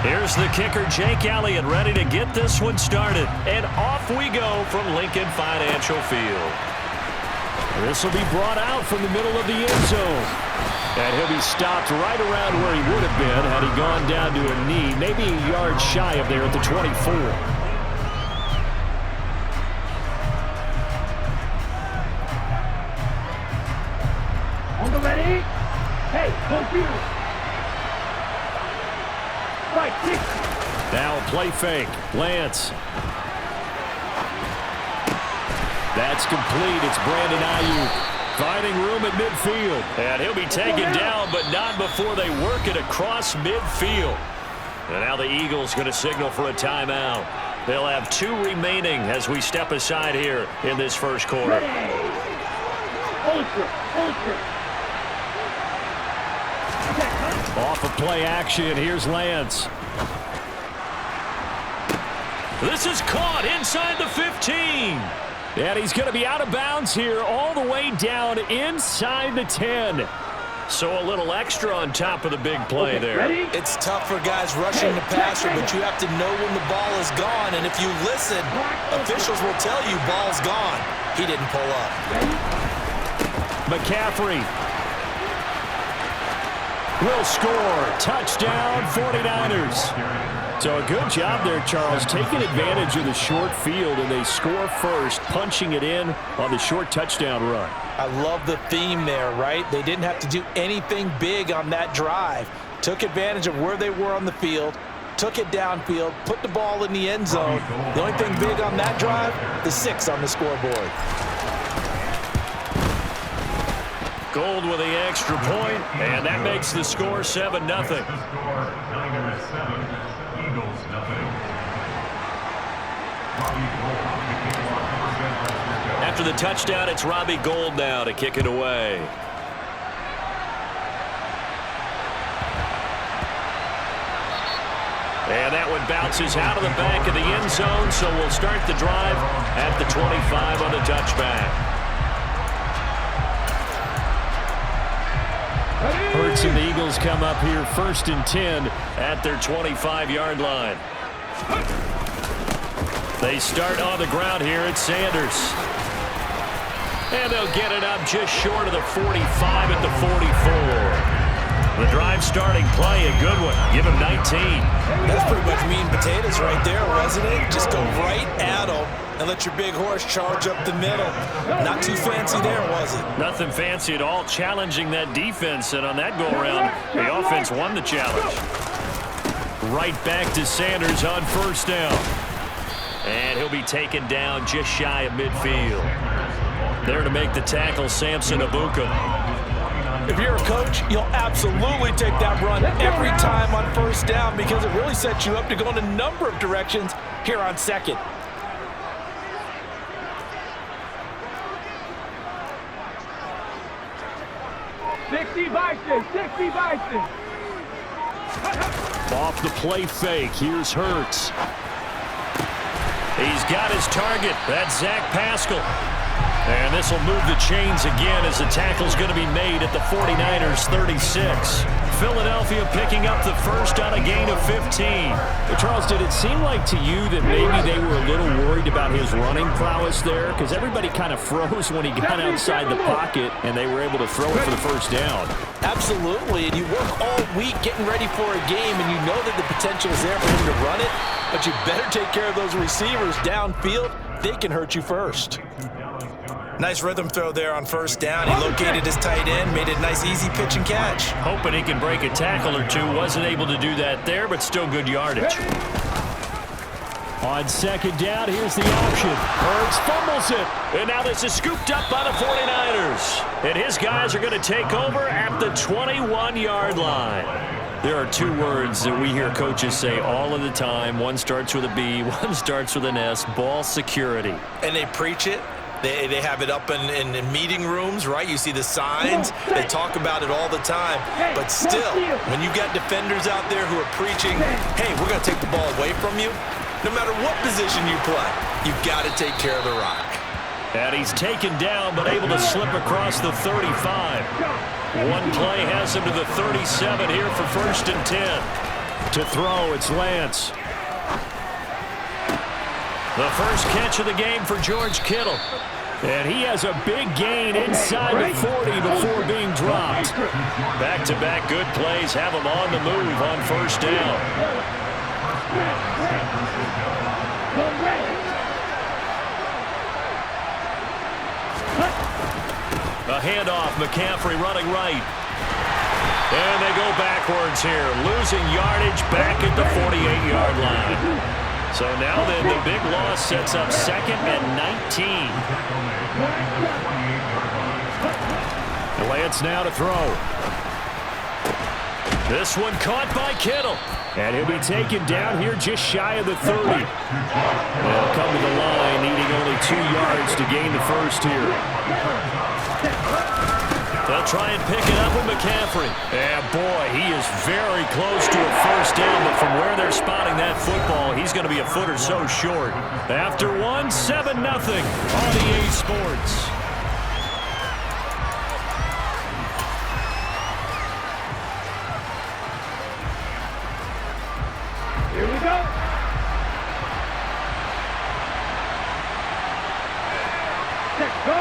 Here's the kicker, Jake Elliott, ready to get this one started. And off we go from Lincoln Financial Field. This will be brought out from the middle of the end zone. And he'll be stopped right around where he would have been had he gone down to a knee, maybe a yard shy of there at the 24. On the ready? Hey, confused. Right, kick. Now play fake. Lance. That's complete. It's Brandon Ayuk finding room at midfield. And he'll be taken down, but not before they work it across midfield. And now the Eagles going to signal for a timeout. They'll have 2 remaining as we step aside here in this first quarter. Off of play action, here's Lance. This is caught inside the 15. And he's going to be out of bounds here all the way down inside the 10. So a little extra on top of the big play there. It's tough for guys rushing the passer, but you have to know when the ball is gone. And if you listen, officials will tell you ball's gone. He didn't pull up. McCaffrey will score. Touchdown, 49ers. So a good job there, Charles, taking advantage of the short field, and they score first, punching it in on the short touchdown run. I love the theme there, right? They didn't have to do anything big on that drive. Took advantage of where they were on the field, took it downfield, put the ball in the end zone. The only thing big on that drive, the 6 on the scoreboard. Gold with the extra point, and that makes the score 7-0. After the touchdown, it's Robbie Gould now to kick it away. And that one bounces out of the back of the end zone, so we'll start the drive at the 25 on the touchback. Hurts and the Eagles come up here 1st and 10 at their 25-yard line. They start on the ground here at Sanders. And they'll get it up just short of the 45 at the 44. The drive starting play, a good one. Give him 19. That's pretty much meat and potatoes right there, wasn't it? Just go right at them and let your big horse charge up the middle. Not too fancy there, was it? Nothing fancy at all, challenging that defense. And on that go-around, the offense won the challenge. Right back to Sanders on 1st down. And he'll be taken down just shy of midfield. There to make the tackle, Samson Abuka. If you're a coach, you'll absolutely take that run every time on 1st down because it really sets you up to go in a number of directions here on 2nd. Off the play fake, here's Hurts. He's got his target. That's Zach Pascal. And this will move the chains again as the tackle's going to be made at the 49ers 36. Philadelphia picking up the first on a gain of 15. But Charles, did it seem like to you that maybe they were a little worried about his running prowess there? Because everybody kind of froze when he got outside the pocket, and they were able to throw it for the 1st down. Absolutely, and you work all week getting ready for a game, and you know that the potential is there for him to run it, but you better take care of those receivers downfield. They can hurt you first. Nice rhythm throw there on 1st down. He located his tight end, made it a nice easy pitch and catch. Hoping he can break a tackle or 2. Wasn't able to do that there, but still good yardage. On 2nd down, here's the option. Hurts fumbles it. And now this is scooped up by the 49ers. And his guys are going to take over at the 21-yard line. There are 2 words that we hear coaches say all of the time. One starts with a B, one starts with an S, ball security. And they preach it. They have it up in meeting rooms, right? You see the signs. They talk about it all the time. But still, when you got defenders out there who are preaching, hey, we're going to take the ball away from you, no matter what position you play, you've got to take care of the rock. And he's taken down, but able to slip across the 35. One play has him to the 37 here for 1st and 10. To throw, it's Lance. The first catch of the game for George Kittle. And he has a big gain inside the 40 before being dropped. Back-to-back good plays have him on the move on first down. A handoff, McCaffrey running right. And they go backwards here, losing yardage back at the 48-yard line. So now then, the big loss sets up 2nd and 19. Lance now to throw. This one caught by Kittle. And he'll be taken down here just shy of the 30. They'll come to the line, needing only 2 yards to gain the first here. They'll try and pick it up with McCaffrey. And boy, he is very close to a first down, but from where they're spotting that football, he's going to be a foot or so short. After one, 7-0 on EA Sports. Here we go. Let's go.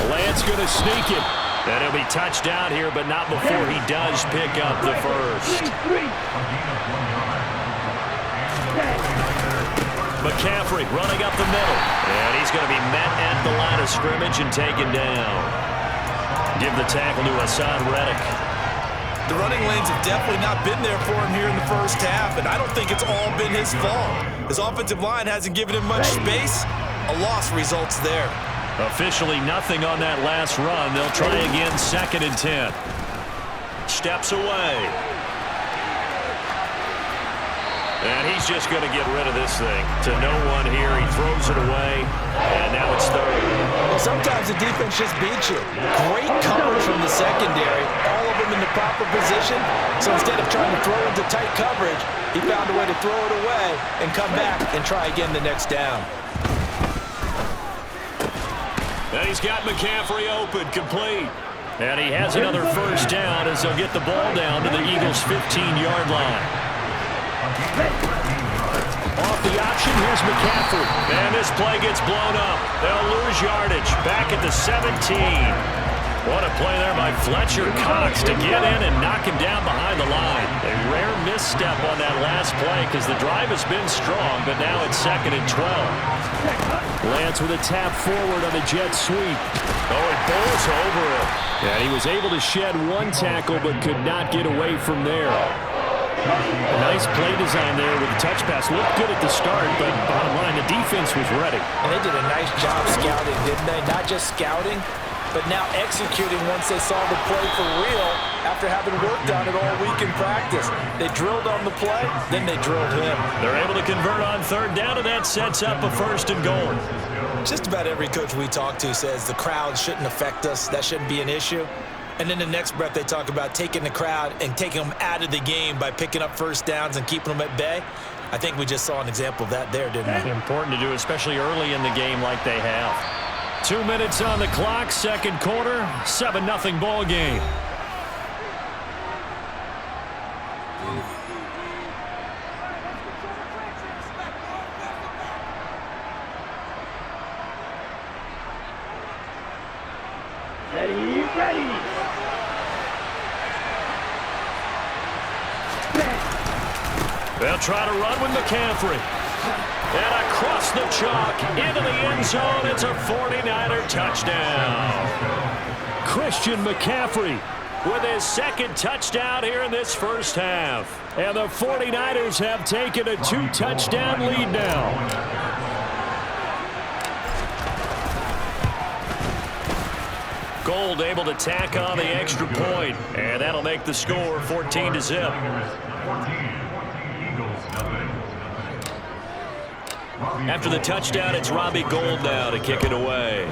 Lance going to sneak it. And he'll be touchdown here, but not before he does pick up the first. McCaffrey running up the middle. And he's going to be met at the line of scrimmage and taken down. Give the tackle to Hassan Reddick. The running lanes have definitely not been there for him here in the first half, and I don't think it's all been his fault. His offensive line hasn't given him much space. A loss results there. Officially nothing on that last run. They'll try again, 2nd and 10. Steps away. And he's just going to get rid of this thing. To no one here. He throws it away. And now it's 3rd. Well, sometimes the defense just beats you. Great coverage from the secondary. All of them in the proper position. So instead of trying to throw into tight coverage, he found a way to throw it away and come back and try again the next down. And he's got McCaffrey open, complete. And he has another first down as they'll get the ball down to the Eagles' 15-yard line. Off the option, here's McCaffrey. And this play gets blown up. They'll lose yardage back at the 17. What a play there by Fletcher Cox to get in and knock him down behind the line. A rare misstep on that last play because the drive has been strong, but now it's 2nd and 12. Lance with a tap forward on the jet sweep. Oh, it bowls over him. Yeah, he was able to shed one tackle but could not get away from there. A nice play design there with the touch pass. Looked good at the start, but bottom line, the defense was ready. And they did a nice job scouting, didn't they? Not just scouting, but now executing once they saw the play for real after having worked on it all week in practice. They drilled on the play, then they drilled him. They're able to convert on 3rd down, and that sets up a 1st and goal. Just about every coach we talk to says the crowd shouldn't affect us. That shouldn't be an issue. And then the next breath they talk about taking the crowd and taking them out of the game by picking up first downs and keeping them at bay. I think we just saw an example of that there, didn't we? Important to do, especially early in the game like they have. 2 minutes on the clock, 2nd quarter, 7-0 ball game. Ready. They'll try to run with McCaffrey. And across the chalk, into the end zone, it's a 49er touchdown. Christian McCaffrey with his 2nd touchdown here in this first half. And the 49ers have taken a 2-touchdown lead now. Gold able to tack on the extra point, and that'll make the score 14-0. After the touchdown, it's Robbie Gould now to kick it away.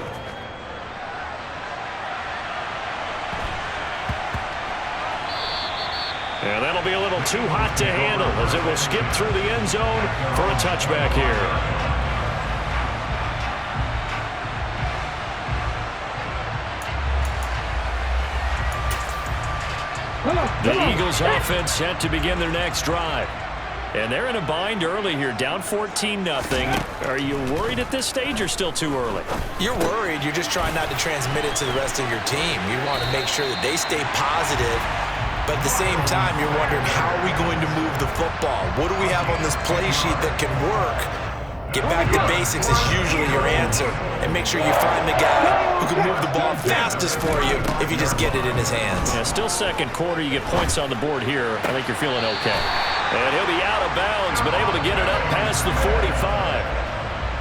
And that'll be a little too hot to handle as it will skip through the end zone for a touchback here. The Eagles offense set to begin their next drive. And they're in a bind early here, down 14-0. Are you worried at this stage or still too early? You're worried. You're just trying not to transmit it to the rest of your team. You want to make sure that they stay positive. But at the same time, you're wondering, how are we going to move the football? What do we have on this play sheet that can work? Get back to basics is usually your answer. And make sure you find the guy who can move the ball fastest for you if you just get it in his hands. Yeah, still second quarter. You get points on the board here. I think you're feeling okay. And he'll be out of bounds, but able to get it up past the 45.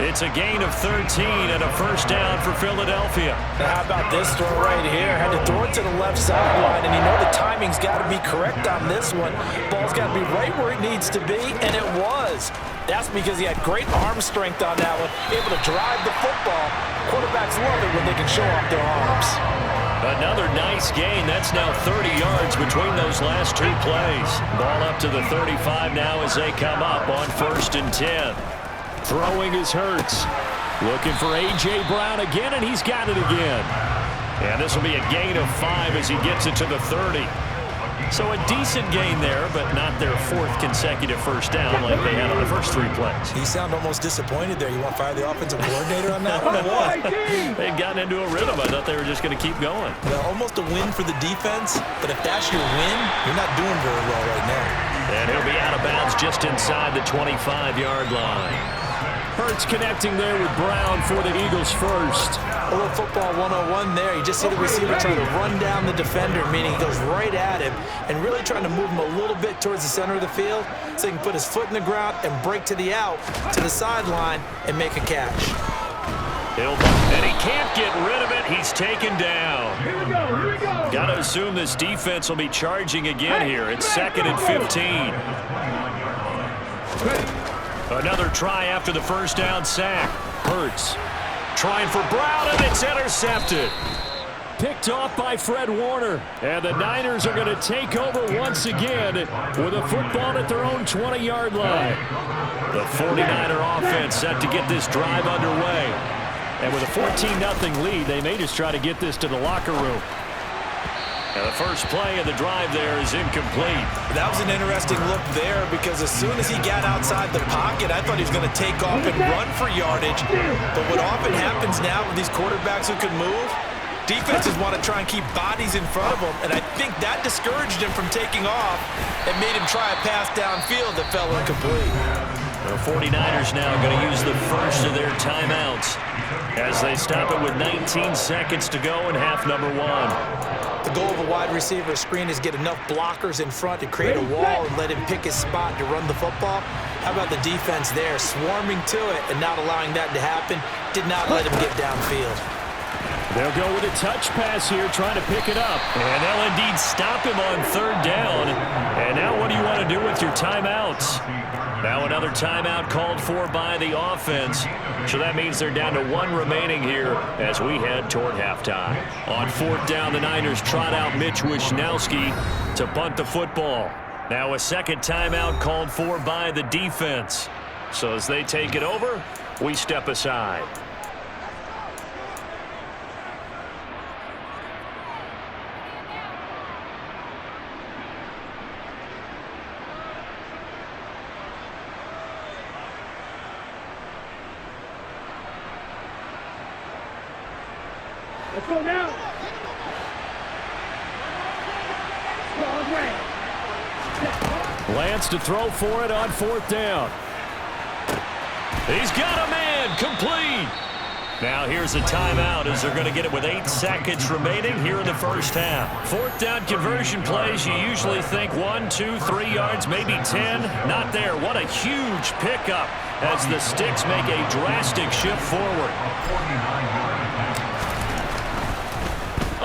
It's a gain of 13 and a first down for Philadelphia. Now, how about this throw right here? Had to throw it to the left sideline, and you know the timing's got to be correct on this one. Ball's got to be right where it needs to be, and it was. That's because he had great arm strength on that one, able to drive the football. Quarterbacks love it when they can show off their arms. Another nice gain. That's now 30 yards between those last two plays. Ball up to the 35 now as they come up on 1st and 10. Throwing is Hurts. Looking for A.J. Brown again, and he's got it again. And this will be a gain of 5 as he gets it to the 30. So a decent gain there, but not their 4th consecutive first down like they had on the first 3 plays. You sound almost disappointed there. You want to fire the offensive coordinator on that one or what? They'd gotten into a rhythm. I thought they were just going to keep going. Well, almost a win for the defense, but if that's your win, you're not doing very well right now. And he'll be out of bounds just inside the 25-yard line. Hurts connecting there with Brown for the Eagles first. A little football 101 there. You just see the receiver trying to run down the defender, meaning he goes right at him and really trying to move him a little bit towards the center of the field so he can put his foot in the ground and break to the out, to the sideline, and make a catch. And he can't get rid of it. He's taken down. Here we go. Got to assume this defense will be charging again here. It's 2nd and 15. Another try after the first down sack. Hurts trying for Brown, and it's intercepted. Picked off by Fred Warner. And the Niners are going to take over once again with a football at their own 20-yard line. The 49er offense set to get this drive underway. And with a 14-0 lead, they may just try to get this to the locker room. And the first play of the drive there is incomplete. That was an interesting look there because as soon as he got outside the pocket, I thought he was going to take off and run for yardage. But what often happens now with these quarterbacks who can move, defenses want to try and keep bodies in front of them, and I think that discouraged him from taking off and made him try a pass downfield that fell incomplete. The 49ers now going to use the first of their timeouts as they stop it with 19 seconds to go in half number 1. The goal of a wide receiver screen is get enough blockers in front to create a wall and let him pick his spot to run the football. How about the defense there, swarming to it and not allowing that to happen? Did not let him get downfield. They'll go with a touch pass here, trying to pick it up. And they'll indeed stop him on 3rd down. And now what do you want to do with your timeouts? Now another timeout called for by the offense. So that means they're down to 1 remaining here as we head toward halftime. On 4th down, the Niners trot out Mitch Wishnowsky to punt the football. Now a second timeout called for by the defense. So as they take it over, we step aside. Let's go now. Lance to throw for it on 4th down. He's got a man, complete. Now here's a timeout as they're going to get it with 8 seconds remaining here in the first half. 4th down conversion plays, you usually think 1, 2, 3 yards, maybe 10. Not there. What a huge pickup as the Sticks make a drastic shift forward.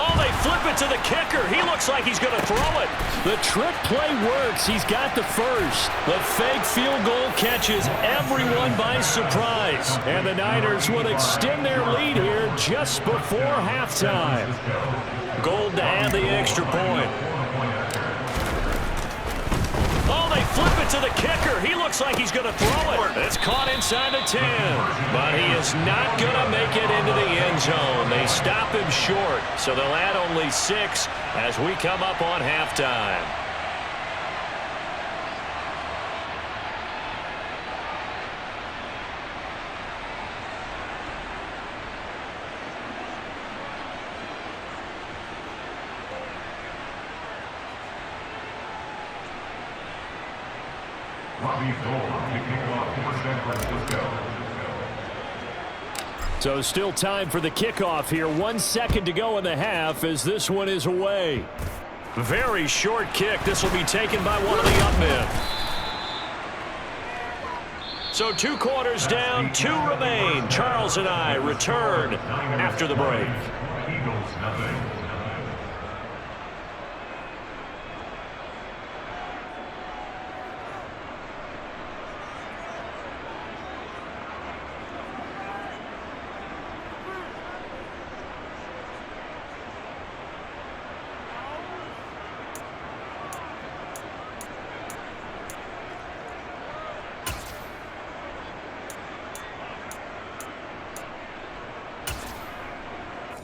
Oh, they flip it to the kicker. He looks like he's going to throw it. The trick play works. He's got the first. The fake field goal catches everyone by surprise. And the Niners will extend their lead here just before halftime. Gold to add the extra point. Oh, they flip it to the kicker. He looks like he's going to throw it. It's caught inside the 10. But he is not going to make it into the end zone. They stop him short, so they'll add only 6 as we come up on halftime. So still time for the kickoff here. 1 second to go in the half as this one is away. Very short kick. This will be taken by one of the up men. So 2 quarters down, 2 remain. Charles and I return after the break.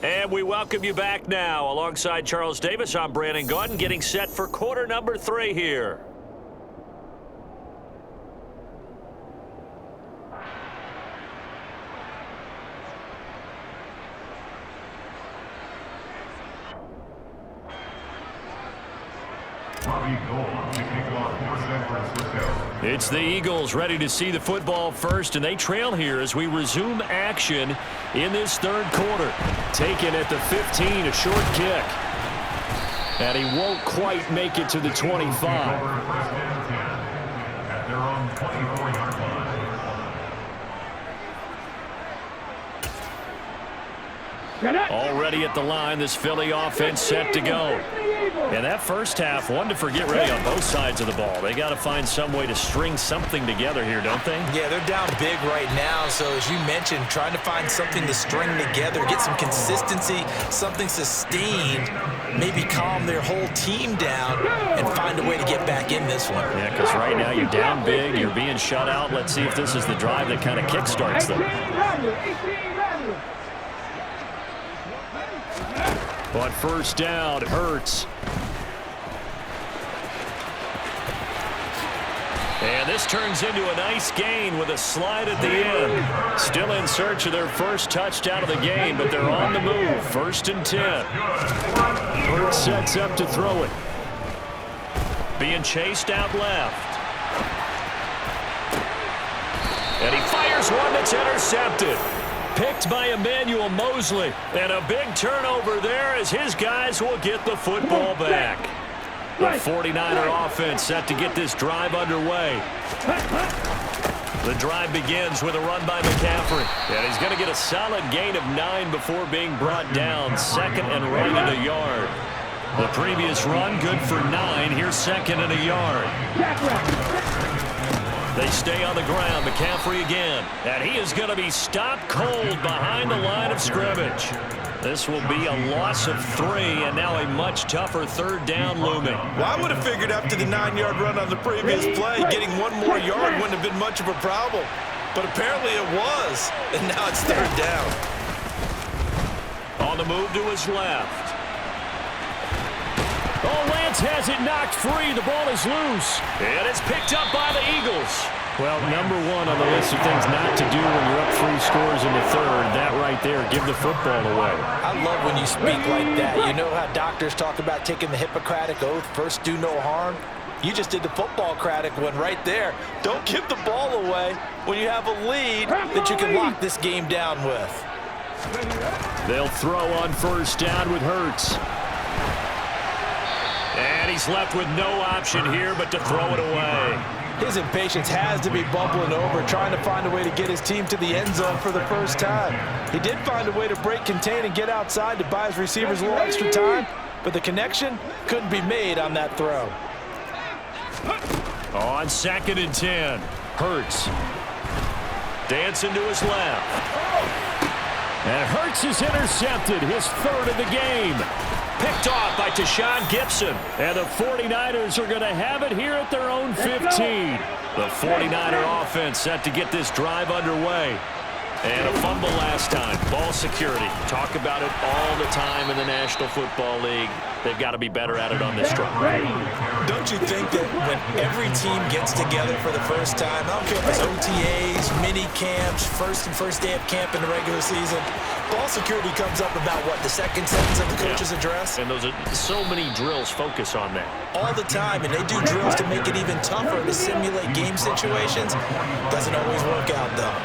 And we welcome you back now. Alongside Charles Davis, I'm Brandon Gaudin, getting set for quarter number 3 here. It's the Eagles ready to see the football first, and they trail here as we resume action in this 3rd quarter. Taken at the 15, a short kick. And he won't quite make it to the 25. At their own 24-yard line. Already at the line, this Philly offense set to go. And that first half, one to forget ready on both sides of the ball. They got to find some way to string something together here, don't they? Yeah, they're down big right now. So as you mentioned, trying to find something to string together, get some consistency, something sustained, maybe calm their whole team down and find a way to get back in this one. Yeah, because right now you're down big, you're being shut out. Let's see if this is the drive that kind of kickstarts them. But first down, Hurts. And this turns into a nice gain with a slide at the end. Still in search of their first touchdown of the game, but they're on the move. 1st and 10. Hurts sets up to throw it. Being chased out left. And he fires one that's intercepted. Picked by Emmanuel Mosley. And a big turnover there as his guys will get the football back. The 49er offense set to get this drive underway. The drive begins with a run by McCaffrey. And he's going to get a solid gain of 9 before being brought down. 2nd and right at a yard. The previous run good for 9. Here's 2nd and a yard. They stay on the ground. McCaffrey again. And he is going to be stopped cold behind the line of scrimmage. This will be a loss of 3, and now a much tougher 3rd down looming. Well, I would have figured after the 9-yard run on the previous play, getting 1 more yard wouldn't have been much of a problem. But apparently it was, and now it's 3rd down. On the move to his left. Oh, Lance has it knocked free. The ball is loose. And it's picked up by the Eagles. Well, number 1 on the list of things not to do when you're up 3 scores in the 3rd. That right there, give the football away. I love when you speak like that. You know how doctors talk about taking the Hippocratic Oath, first do no harm? You just did the football-cratic one right there. Don't give the ball away when you have a lead that you can lock this game down with. They'll throw on 1st down with Hurts. And he's left with no option here but to throw it away. His impatience has to be bubbling over, trying to find a way to get his team to the end zone for the first time. He did find a way to break contain and get outside to buy his receivers a little extra time, but the connection couldn't be made on that throw. On 2nd and 10, Hurts. Dancing to his left. And Hurts is intercepted, his 3rd of the game. Picked off by Tashawn Gibson. And the 49ers are going to have it here at their own 15. The 49er offense set to get this drive underway. And a fumble last time. Ball security. Talk about it all the time in the National Football League. They've got to be better at it on this drive. Don't you think that when every team gets together for the first time, I don't care if it's OTAs, mini camps, first day of camp in the regular season, ball security comes up about, what, the second sentence of the coach's address? And those are so many drills focus on that. All the time, and they do drills to make it even tougher to simulate game situations. Doesn't always work out, though.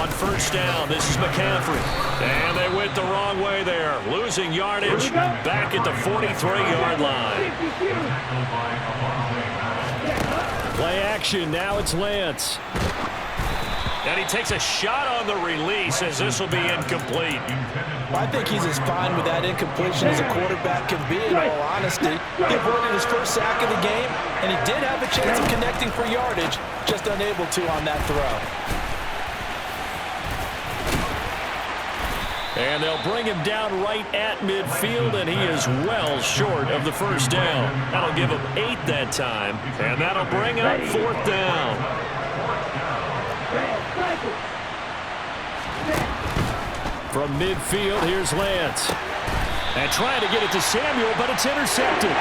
On first down, this is McCaffrey. And they went the wrong way there. Losing yardage back at the 43-yard line. Play action. Now it's Lance. And he takes a shot on the release as this will be incomplete. I think he's as fine with that incompletion as a quarterback can be, in all honesty. He avoided his first sack of the game, and he did have a chance of connecting for yardage, just unable to on that throw. And they'll bring him down right at midfield, and he is well short of the first down. That'll give him 8 that time, and that'll bring up 4th down. From midfield, here's Lance. And trying to get it to Samuel, but it's intercepted.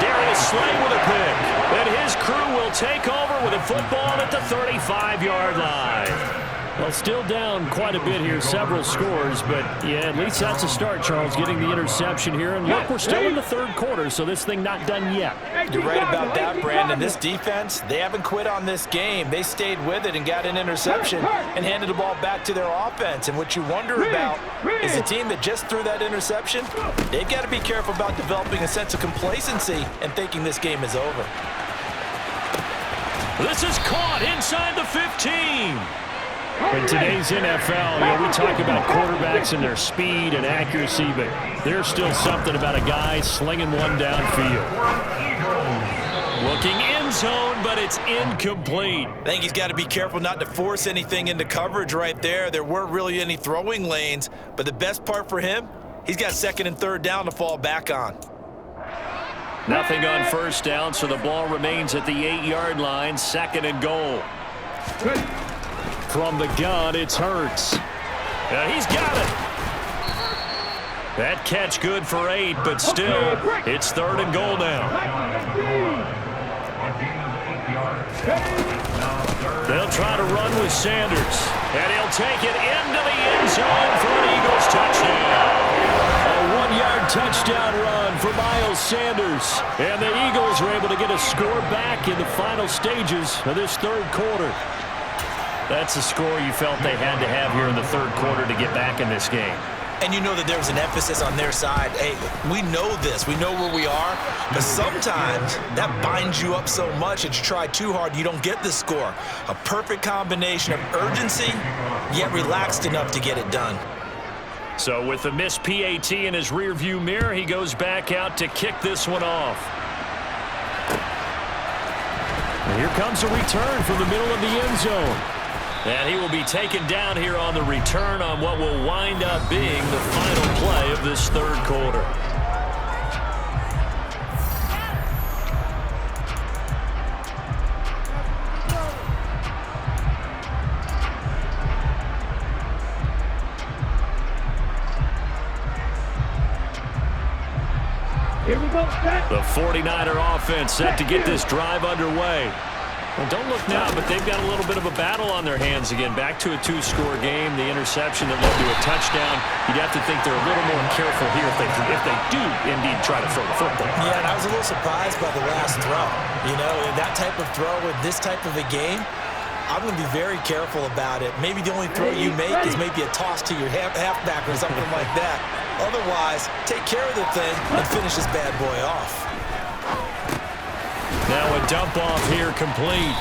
Darius Slay with a pick. And his crew will take over with a football at the 35-yard line. Well, still down quite a bit here, several scores, but yeah, at least that's a start, Charles, getting the interception here. And look, we're still in the third quarter, so this thing not done yet. You're right about that, Brandon. This defense, they haven't quit on this game. They stayed with it and got an interception and handed the ball back to their offense. And what you wonder about is a team that just threw that interception, they've got to be careful about developing a sense of complacency and thinking this game is over. This is caught inside the 15. In today's NFL, we talk about quarterbacks and their speed and accuracy, but there's still something about a guy slinging one downfield. Looking end zone, but it's incomplete. I think he's got to be careful not to force anything into coverage right there. There weren't really any throwing lanes, but the best part for him, he's got 2nd and 3rd down to fall back on. Nothing on first down, so the ball remains at the 8-yard line, 2nd and goal. From the gun, it's Hurts. He's got it. That catch good for 8, but still, it's 3rd and goal now. They'll try to run with Sanders, and he'll take it into the end zone for an Eagles touchdown. A 1-yard touchdown run for Miles Sanders. And the Eagles are able to get a score back in the final stages of this third quarter. That's a score you felt they had to have here in the third quarter to get back in this game. And you know that there was an emphasis on their side. Hey, we know this. We know where we are. But sometimes that binds you up so much that you try too hard, you don't get the score. A perfect combination of urgency, yet relaxed enough to get it done. So with the missed PAT in his rearview mirror, he goes back out to kick this one off. And here comes a return from the middle of the end zone. And he will be taken down here on the return on what will wind up being the final play of this third quarter. Here we go, set. The 49er offense set to get this drive underway. Well, don't look now, but they've got a little bit of a battle on their hands again. Back to a 2-score game. The interception that led to a touchdown. You'd have to think they're a little more careful here if they do indeed try to throw the football. Yeah, and I was a little surprised by the last throw. You know, that type of throw with this type of a game, I'm going to be very careful about it. Maybe the only throw you make is maybe a toss to your halfback or something like that. Otherwise, take care of the thing and finish this bad boy off. Now a dump off here complete.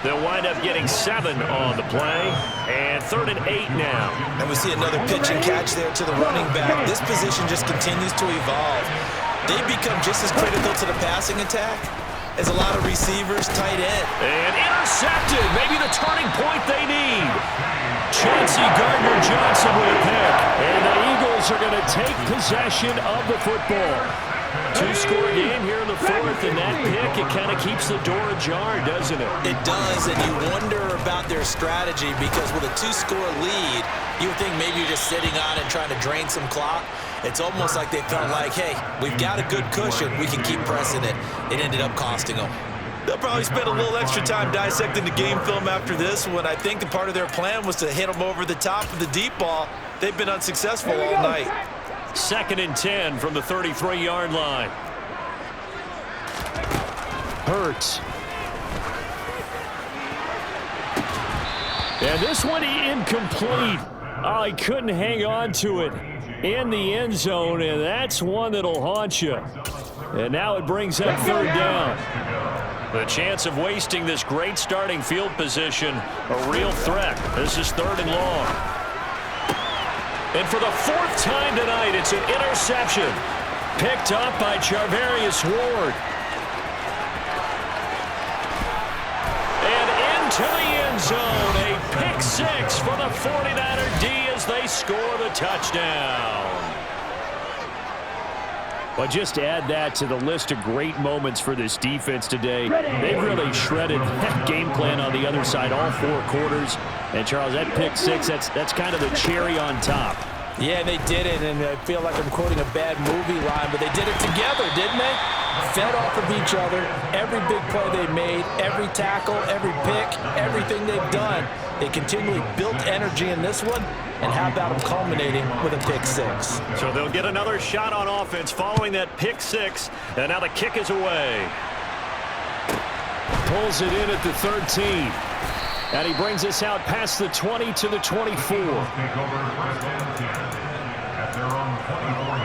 They'll wind up getting 7 on the play. And 3rd and 8 now. And we see another pitch and catch there to the running back. This position just continues to evolve. They become just as critical to the passing attack as a lot of receivers, tight end. And intercepted. Maybe the turning point they need. Chauncey Gardner-Johnson with a pick. And the Eagles Eagles are going to take possession of the football. Two-score game here in the fourth, and that pick, it kind of keeps the door ajar, doesn't it? It does, and you wonder about their strategy because with a two-score lead, you would think maybe you're just sitting on it and trying to drain some clock. It's almost like they felt like, hey, we've got a good cushion. We can keep pressing it. It ended up costing them. They'll probably spend a little extra time dissecting the game film after this when I think a part of their plan was to hit them over the top of the deep ball. They've been unsuccessful all night. 2nd and 10 from the 33-yard line. Hurts. And this one incomplete. Oh, he couldn't hang on to it in the end zone, and that's one that'll haunt you. And now it brings up 3rd down. The chance of wasting this great starting field position, a real threat. This is 3rd and long. And for the 4th time tonight, it's an interception. Picked up by Charvarius Ward. And into the end zone, a pick 6 for the 49er D as they score the touchdown. Well, just add that to the list of great moments for this defense today. They really shredded that game plan on the other side all 4 quarters. And, Charles, that pick 6, that's kind of the cherry on top. Yeah, they did it, and I feel like I'm quoting a bad movie line, but they did it together, didn't they? Fed off of each other, every big play they made, every tackle, every pick, everything they've done. They continually built energy in this one, and how about them culminating with a pick 6? So they'll get another shot on offense following that pick 6, and now the kick is away. Pulls it in at the 13. And he brings us out past the 20 to the 24. Take over 1st and 10 at their own 24-yard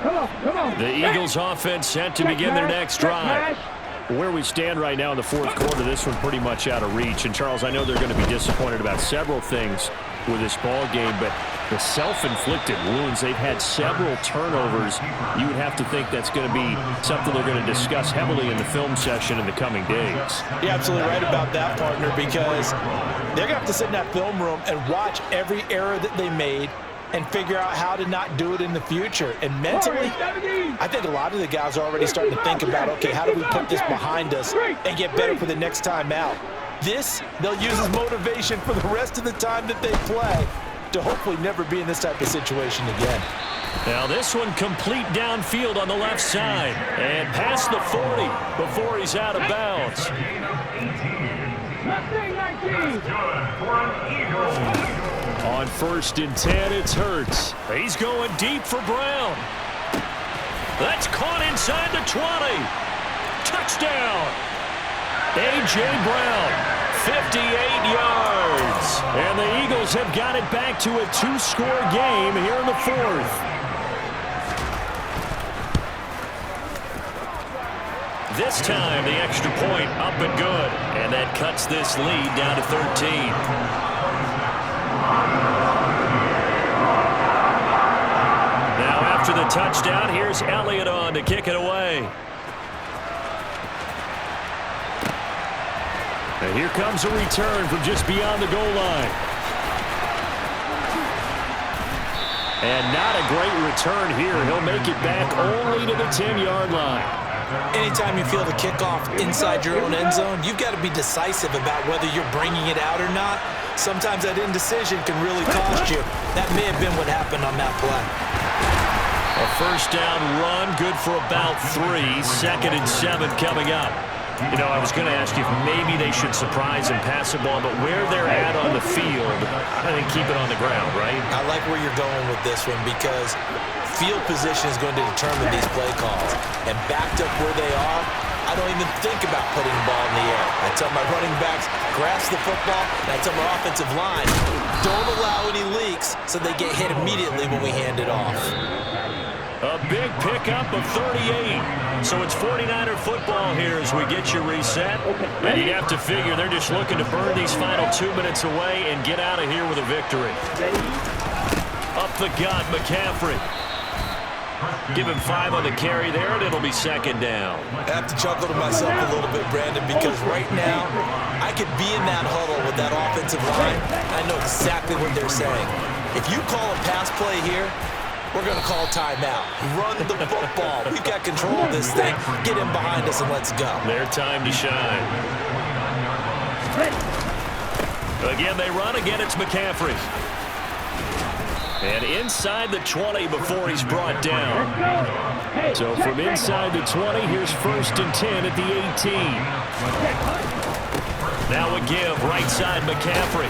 line. Come on. The Eagles offense set to begin their next drive. Where we stand right now in the 4th quarter, this one pretty much out of reach. And, Charles, I know they're going to be disappointed about several things with this ball game, but the self-inflicted wounds, they've had several turnovers. You would have to think that's going to be something they're going to discuss heavily in the film session in the coming days. You're absolutely right about that, partner, because they're going to have to sit in that film room and watch every error that they made and figure out how to not do it in the future. And mentally, I think a lot of the guys are already starting to think about, okay, how do we put this behind us and get better for the next time out? This, they'll use as motivation for the rest of the time that they play to hopefully never be in this type of situation again. Now this one complete downfield on the left side and past the 40 before he's out of bounds. On 1st and 10, it's Hurts. He's going deep for Brown. That's caught inside the 20. Touchdown. A.J. Brown, 58 yards. And the Eagles have got it back to a 2-score game here in the 4th. This time, the extra point up and good. And that cuts this lead down to 13. Now after the touchdown, here's Elliott on to kick it away. And here comes a return from just beyond the goal line. And not a great return here. He'll make it back only to the 10-yard line. Anytime you feel the kickoff inside your own end zone, you've got to be decisive about whether you're bringing it out or not. Sometimes that indecision can really cost you. That may have been what happened on that play. A 1st down run, good for about 3. 2nd and 7 coming up. You know, I was going to ask you if maybe they should surprise and pass the ball, but where they're at on the field, I think keep it on the ground, right? I like where you're going with this one because field position is going to determine these play calls. And backed up where they are, I don't even think about putting the ball in the air. I tell my running backs, grasp the football, and I tell my offensive line, don't allow any leaks so they get hit immediately when we hand it off. A big pickup of 38. So it's 49er football here as we get you reset. And you have to figure they're just looking to burn these final 2 minutes away and get out of here with a victory. Up the gut, McCaffrey. Give him 5 on the carry there, and it'll be second down. I have to chuckle to myself a little bit, Brandon, because right now I could be in that huddle with that offensive line. I know exactly what they're saying. If you call a pass play here, we're going to call timeout. Run the football. We've got control of this thing. Get in behind us and let's go. Their time to shine. Again, they run. Again, it's McCaffrey. And inside the 20 before he's brought down. So from inside the 20, here's 1st and 10 at the 18. Now a give, right side McCaffrey.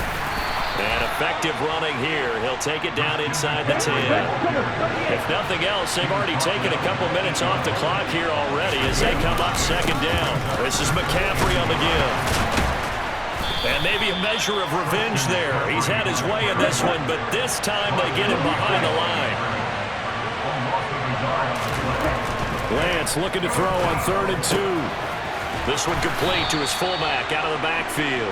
And effective running here. He'll take it down inside the 10. If nothing else, they've already taken a couple minutes off the clock here already as they come up second down. This is McCaffrey on the give. And maybe a measure of revenge there. He's had his way in this one, but this time they get him behind the line. Lance looking to throw on 3rd and 2. This one complete to his fullback out of the backfield.